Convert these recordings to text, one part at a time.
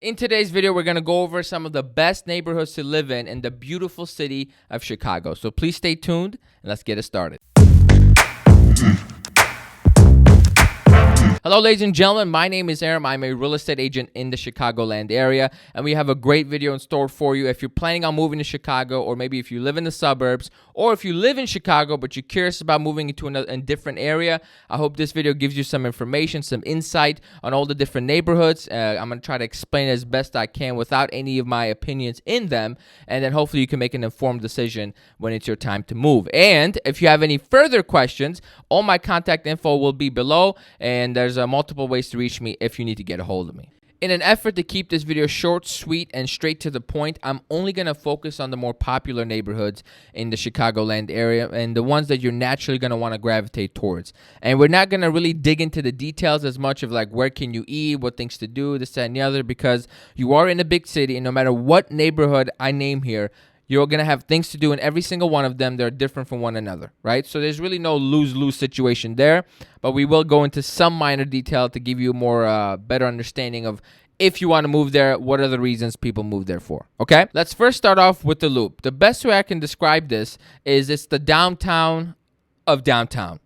In today's video, we're going to go over some of the best neighborhoods to live in the beautiful city of Chicago. So please stay tuned and let's get it started. Hello, ladies and gentlemen. My name is Aaron. I'm a real estate agent in the Chicagoland area, and we have a great video in store for you. If you're planning on moving to Chicago, or maybe if you live in the suburbs, or if you live in Chicago but you're curious about moving into a different area, I hope this video gives you some information, some insight on all the different neighborhoods. I'm going to try to explain it as best I can without any of my opinions in them, and then hopefully you can make an informed decision when it's your time to move. And if you have any further questions, all my contact info will be below, and there's multiple ways to reach me if you need to get a hold of me. In an effort to keep this video short, sweet, and straight to the point, I'm only going to focus on the more popular neighborhoods in the Chicagoland area and the ones that you're naturally going to want to gravitate towards. And we're not going to really dig into the details as much of like where can you eat, what things to do, this, that, and the other, because you are in a big city, and no matter what neighborhood I name here, you're going to have things to do in every single one of them. They're different from one another, right? So there's really no lose-lose situation there, but we will go into some minor detail to give you a more better understanding of if you want to move there, what are the reasons people move there for, okay? Let's first start off with the Loop. The best way I can describe this is it's the downtown of downtown.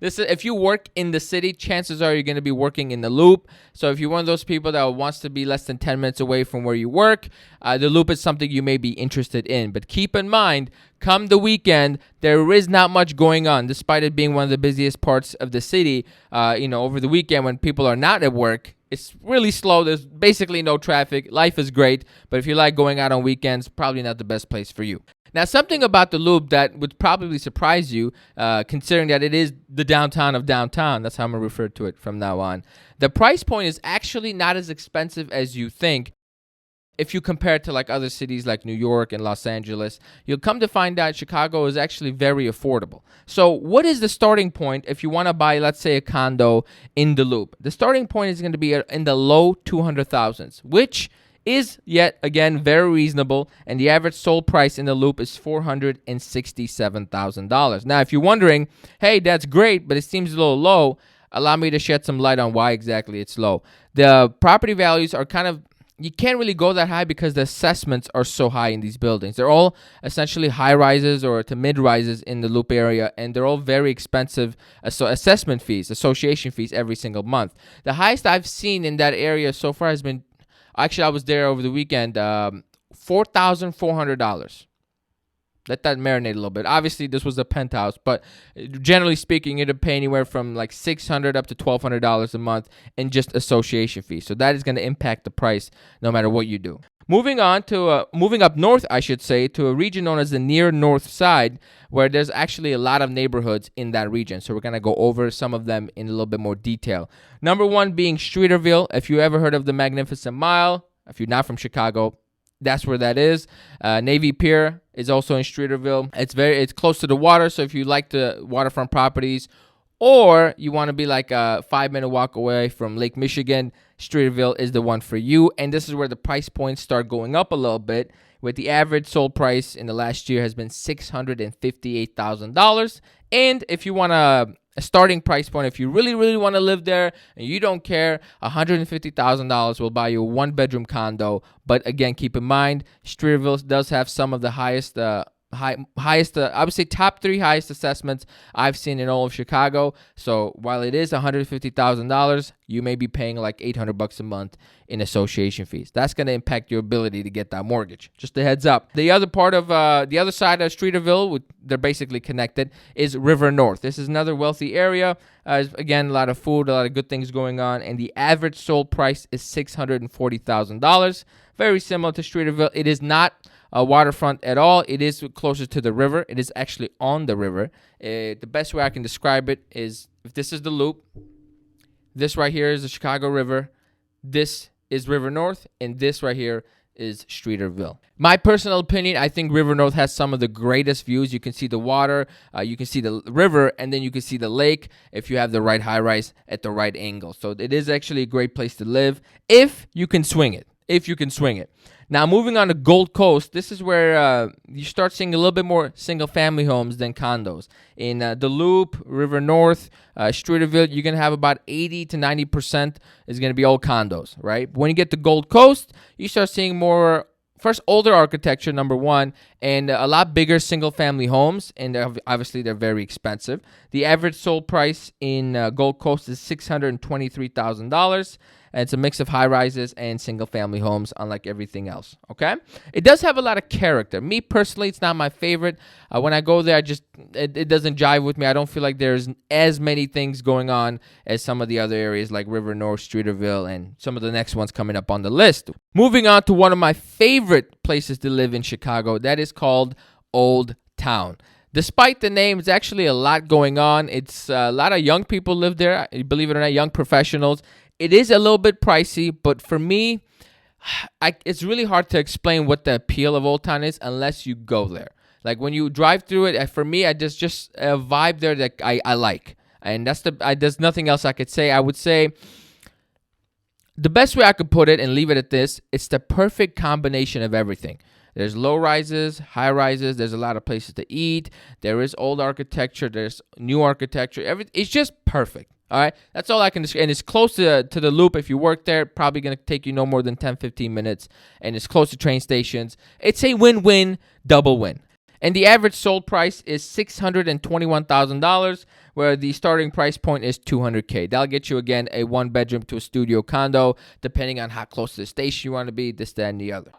If you work in the city, chances are you're going to be working in the Loop. So if you're one of those people that wants to be less than 10 minutes away from where you work, the Loop is something you may be interested in. But keep in mind, come the weekend, there is not much going on, despite it being one of the busiest parts of the city. Over the weekend when people are not at work, it's really slow. There's basically no traffic. Life is great. But if you like going out on weekends, probably not the best place for you. Now, something about the Loop that would probably surprise you, considering that it is the downtown of downtown. That's how I'm going to refer to it from now on. The price point is actually not as expensive as you think. If you compare it to like other cities like New York and Los Angeles, you'll come to find out Chicago is actually very affordable. So what is the starting point if you want to buy, let's say, a condo in the Loop? The starting point is going to be in the low 200,000s, which is yet again very reasonable, and the average sold price in the Loop is $467,000. Now, if you're wondering, hey, that's great, but it seems a little low, allow me to shed some light on why exactly it's low. The property values are you can't really go that high because the assessments are so high in these buildings. They're all essentially high rises or to mid rises in the Loop area, and they're all very expensive assessment fees, association fees every single month. The highest I've seen in that area so far has been, actually, I was there over the weekend, $4,400. Let that marinate a little bit. Obviously, this was a penthouse, but generally speaking, you'd pay anywhere from like $600 up to $1,200 a month in just association fees. So that is going to impact the price no matter what you do. Moving up north, I should say, to a region known as the Near North Side, where there's actually a lot of neighborhoods in that region. So we're going to go over some of them in a little bit more detail. Number one being Streeterville. If you ever heard of the Magnificent Mile, if you're not from Chicago, that's where that is. Navy Pier is also in Streeterville. It's close to the water, so if you like the waterfront properties, or you want to be like a 5-minute walk away from Lake Michigan, Streeterville is the one for you. And this is where the price points start going up a little bit, with the average sold price in the last year has been $658,000. And if you want a starting price point, if you really, really want to live there and you don't care, $150,000 will buy you a one-bedroom condo. But again, keep in mind, Streeterville does have some of the highest, I would say top 3 highest assessments I've seen in all of Chicago. So while it is $150,000, you may be paying like $800 a month in association fees. That's going to impact your ability to get that mortgage. Just a heads up. The other part of the other side of Streeterville, they're basically connected, is River North. This is another wealthy area. Again, a lot of food, a lot of good things going on, and the average sold price is $640,000. Very similar to Streeterville. It is not a waterfront at all. It is closer to the river. It is actually on the river. The best way I can describe it is, if this is the Loop, this right here is the Chicago River, this is River North, and this right here is Streeterville. My personal opinion, I think River North has some of the greatest views. You can see the water, you can see the river, and then you can see the lake if you have the right high rise at the right angle. So it is actually a great place to live if you can swing it. if you can swing it. Now, moving on to Gold Coast, this is where you start seeing a little bit more single-family homes than condos. In the Loop, River North, Streeterville, you're going to have about 80 to 90% is going to be all condos, right? When you get to Gold Coast, you start seeing more, first, older architecture, number one, and a lot bigger single-family homes, and obviously they're very expensive. The average sold price in Gold Coast is $623,000. And it's a mix of high-rises and single-family homes, unlike everything else, okay? It does have a lot of character. Me, personally, it's not my favorite. When I go there, it doesn't jive with me. I don't feel like there's as many things going on as some of the other areas like River North, Streeterville, and some of the next ones coming up on the list. Moving on to one of my favorite places to live in Chicago, that is called Old Town. Despite the name, it's actually a lot going on. It's a lot of young people live there, believe it or not, young professionals. It is a little bit pricey, but for me, it's really hard to explain what the appeal of Old Town is unless you go there. Like when you drive through it, for me, there's just a vibe there that I like. And there's nothing else I could say. I would say the best way I could put it and leave it at this, it's the perfect combination of everything. There's low rises, high rises. There's a lot of places to eat. There is old architecture. There's new architecture. It's just perfect. All right, that's all I can describe. And it's close to the Loop. If you work there, probably going to take you no more than 10, 15 minutes. And it's close to train stations. It's a win-win, double win. And the average sold price is $621,000, where the starting price point is $200K. That'll get you, again, a one-bedroom to a studio condo, depending on how close to the station you want to be, this, that, and the other.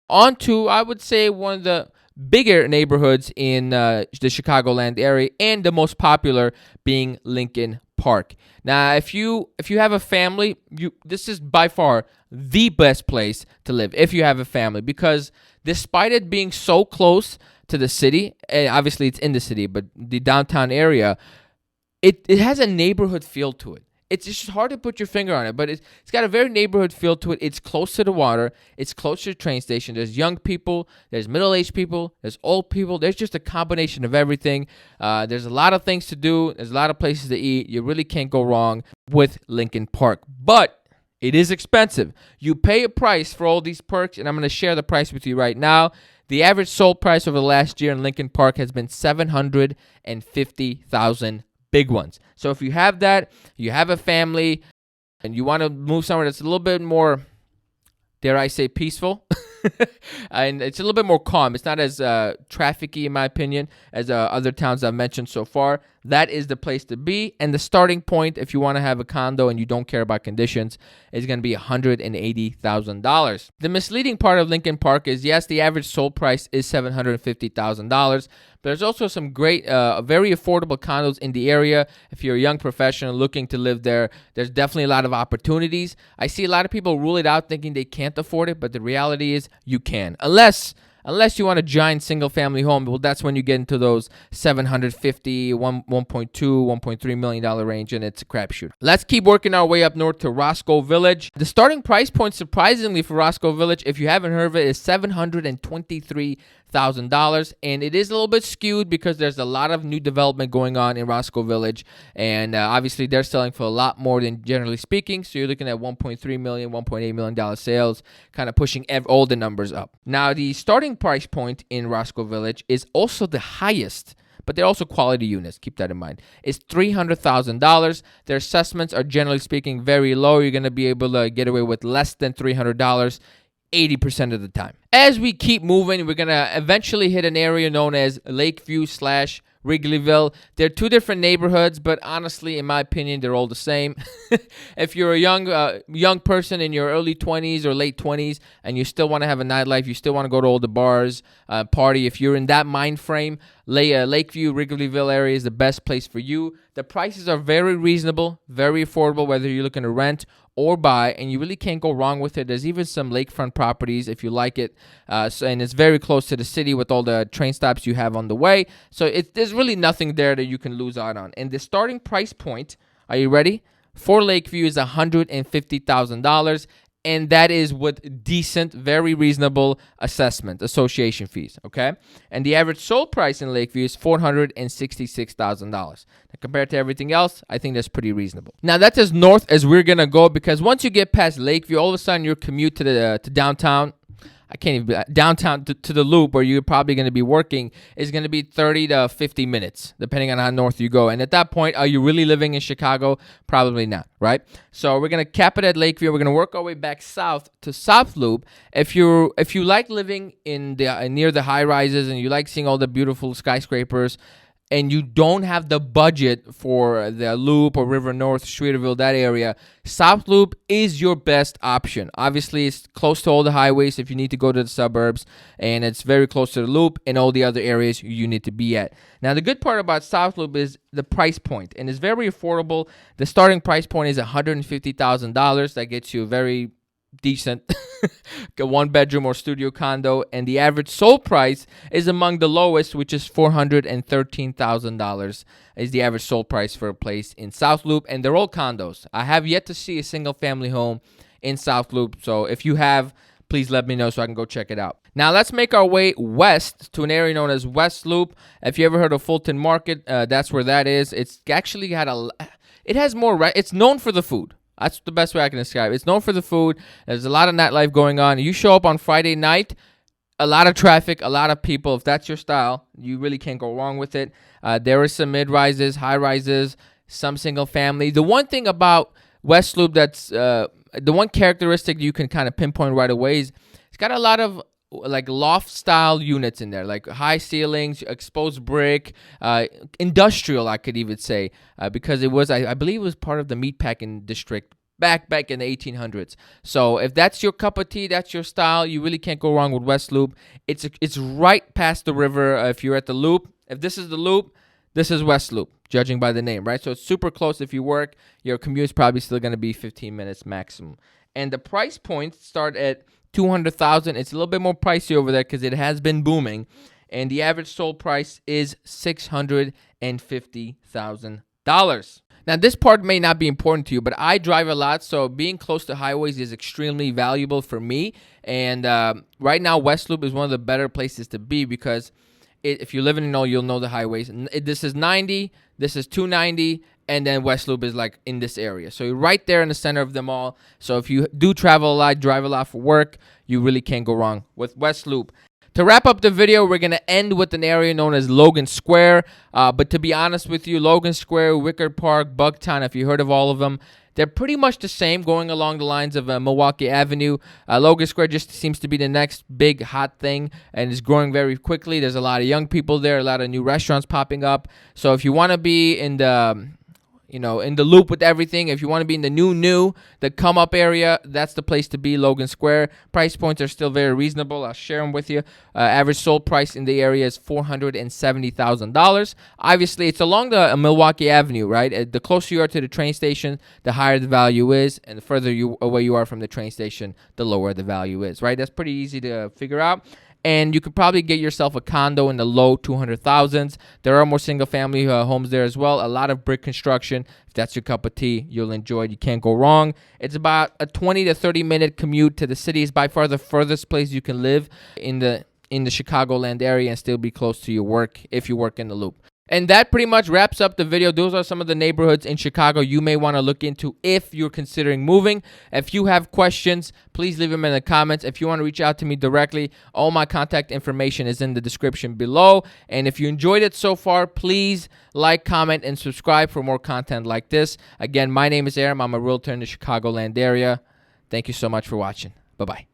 On to, I would say, one of the bigger neighborhoods in the Chicagoland area, and the most popular being Lincoln Park. Now, if you have a family, this is by far the best place to live if you have a family, because despite it being so close to the city, and obviously it's in the city, but the downtown area, it has a neighborhood feel to it. It's just hard to put your finger on it, but it's got a very neighborhood feel to it. It's close to the water. It's close to the train station. There's young people. There's middle-aged people. There's old people. There's just a combination of everything. There's a lot of things to do. There's a lot of places to eat. You really can't go wrong with Lincoln Park. But it is expensive. You pay a price for all these perks, and I'm going to share the price with you right now. The average sold price over the last year in Lincoln Park has been $750,000. Big ones. So if you have that, you have a family, and you want to move somewhere that's a little bit more, dare I say, peaceful, and it's a little bit more calm. It's not as trafficy, in my opinion, as other towns I've mentioned so far. That is the place to be. And the starting point, if you want to have a condo and you don't care about conditions, is going to be $180,000. The misleading part of Lincoln Park is, yes, the average sold price is $750,000. There's also some great, very affordable condos in the area. If you're a young professional looking to live there, there's definitely a lot of opportunities. I see a lot of people rule it out thinking they can't afford it, but the reality is you can. Unless you want a giant single-family home, well, that's when you get into those $750,000, $1.2, $1.3 million range, and it's a crapshoot. Let's keep working our way up north to Roscoe Village. The starting price point, surprisingly, for Roscoe Village, if you haven't heard of it, is $723,000, and it is a little bit skewed because there's a lot of new development going on in Roscoe Village, and obviously they're selling for a lot more than generally speaking, so you're looking at $1.3 million, $1.8 million sales, kind of pushing all the numbers up. Now, the starting price point in Roscoe Village is also the highest, but they're also quality units. Keep that in mind. It's $300,000. Their assessments are generally speaking very low. You're going to be able to get away with less than $300 80% of the time. As we keep moving, we're going to eventually hit an area known as Lakeview / Wrigleyville. They're two different neighborhoods, but honestly, in my opinion, they're all the same. If you're a young person in your early 20s or late 20s and you still want to have a nightlife, you still want to go to all the bars, party, if you're in that mind frame, Lakeview, Wrigleyville area is the best place for you. The prices are very reasonable, very affordable, whether you're looking to rent or buy, and you really can't go wrong with it. There's even some lakefront properties if you like it, and it's very close to the city with all the train stops you have on the way. So there's really nothing there that you can lose out on. And the starting price point, are you ready? For Lakeview is $150,000. and that is with decent, very reasonable association fees, okay? And the average sold price in Lakeview is $466,000. Now, compared to everything else, I think that's pretty reasonable. Now, that's as north as we're going to go, because once you get past Lakeview, all of a sudden your commute to downtown, I can't even, downtown to the Loop, where you're probably going to be working, is going to be 30 to 50 minutes, depending on how north you go. And at that point, are you really living in Chicago? Probably not, right? So we're going to cap it at Lakeview. We're going to work our way back south to South Loop. If you like living in the near the high rises and you like seeing all the beautiful skyscrapers, and you don't have the budget for the Loop or River North, Streeterville, that area, South Loop is your best option. Obviously, it's close to all the highways if you need to go to the suburbs, and it's very close to the Loop and all the other areas you need to be at. Now, the good part about South Loop is the price point, and it's very affordable. The starting price point is $150,000. That gets you a very decent one bedroom or studio condo, and the average sold price is among the lowest, which is $413,000 is the average sold price for a place in South Loop, and they're all condos. I have yet to see a single family home in South Loop, so if you have, please let me know so I can go check it out. Now let's make our way west to an area known as West Loop. If you ever heard of Fulton Market, that's where that is. It's actually it's known for the food. That's the best way I can describe it. It's known for the food. There's a lot of nightlife going on. You show up on Friday night, a lot of traffic, a lot of people. If that's your style, you really can't go wrong with it. There is some mid-rises, high-rises, some single family. The one thing about West Loop that's the one characteristic you can kind of pinpoint right away is it's got a lot of like loft style units in there, like high ceilings, exposed brick, industrial, I could even say, because it was, I believe it was part of the meatpacking district back in the 1800s. So if that's your cup of tea, that's your style, you really can't go wrong with West Loop. It's right past the river. If you're at the Loop, if this is the Loop, this is West Loop, judging by the name, right? So it's super close. If you work, your commute is probably still going to be 15 minutes maximum. And the price points start at $200,000. It's a little bit more pricey over there because it has been booming, and the average sold price is $650,000. Now, this part may not be important to you, but I drive a lot, so being close to highways is extremely valuable for me. And right now, West Loop is one of the better places to be because if you live in you'll know the highways. This is 90, this is 290, and then West Loop is like in this area. So you're right there in the center of them all. So if you do travel a lot, drive a lot for work, you really can't go wrong with West Loop. To wrap up the video, we're going to end with an area known as Logan Square. But to be honest with you, Logan Square, Wicker Park, Bugtown, if you heard of all of them, they're pretty much the same, going along the lines of Milwaukee Avenue. Logan Square just seems to be the next big hot thing, and it's growing very quickly. There's a lot of young people there, a lot of new restaurants popping up. So if you want to be in the in the loop with everything, if you want to be in the the come up area, that's the place to be, Logan Square. Price points are still very reasonable. I'll share them with you. Average sold price in the area is $470,000. Obviously, it's along the Milwaukee Avenue, right? The closer you are to the train station, the higher the value is, and the further away you are from the train station, the lower the value is, right? That's pretty easy to figure out. And you could probably get yourself a condo in the low 200,000s. There are more single-family homes there as well. A lot of brick construction. If that's your cup of tea, you'll enjoy it. You can't go wrong. It's about a 20 to 30-minute commute to the city. It's by far the furthest place you can live in the Chicagoland area and still be close to your work if you work in the Loop. And that pretty much wraps up the video. Those are some of the neighborhoods in Chicago you may want to look into if you're considering moving. If you have questions, please leave them in the comments. If you want to reach out to me directly, all my contact information is in the description below. And if you enjoyed it so far, please like, comment, and subscribe for more content like this. Again, my name is Aram. I'm a realtor in the Chicagoland area. Thank you so much for watching. Bye-bye.